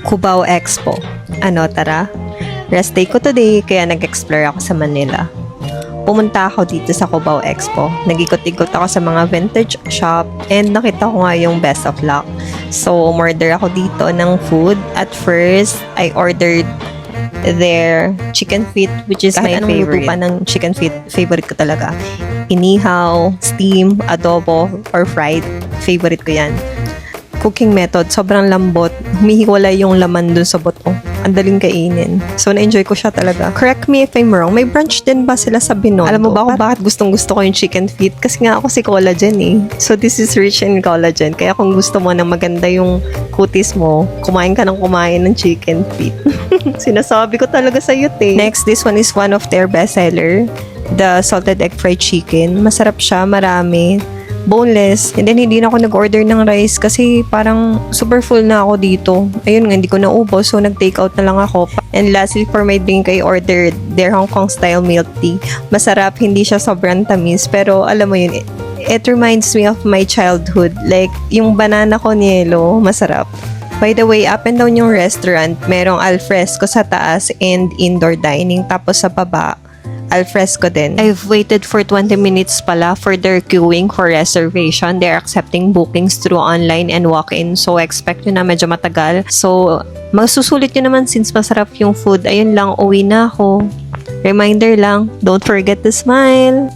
Cubao Expo. Ano, tara? Rest day ko today, kaya nag-explore ako sa Manila. Pumunta ako dito sa Cubao Expo. Nag-ikot-ikot ako sa mga vintage shop and nakita ko nga yung best of luck. So, umorder ako dito ng food. At first, I ordered their chicken feet, which is my favorite. Pa ng chicken feet, favorite ko talaga. Inihaw, steam, adobo, or fried. Favorite ko yan. Cooking method, sobrang lambot. Humihiwalay yung laman dun sa buto. Ang daling kainin. So, na-enjoy ko siya talaga. Correct me if I'm wrong. May brunch din ba sila sa Binondo? Alam mo ba kung bakit gustong-gusto ko yung chicken feet? Kasi nga ako si collagen eh. So, this is rich in collagen. Kaya kung gusto mo na maganda yung kutis mo, kumain ka ng kumain ng chicken feet. Sinasabi ko talaga sa'yo, te. Next, this one is one of their bestseller. The salted egg fried chicken. Masarap siya, marami. Boneless. And then, hindi na ako nag-order ng rice kasi parang super full na ako dito. Ayun nga, hindi ko naubos. So, nag-take out na lang ako. And lastly, for my drink, I ordered their Hong Kong style milk tea. Masarap, hindi siya sobrang tamis. Pero, alam mo yun, it reminds me of my childhood. Like, yung banana con yelo, masarap. By the way, up and down yung restaurant, merong alfresco sa taas and indoor dining. Tapos sa baba, alfresco din. I've waited for 20 minutes pala for their queuing for reservation. They're accepting bookings through online and walk-in. So, expect nyo na medyo matagal. So, masusulit nyo naman since masarap yung food. Ayun lang, uwi na ako. Reminder lang, don't forget to smile.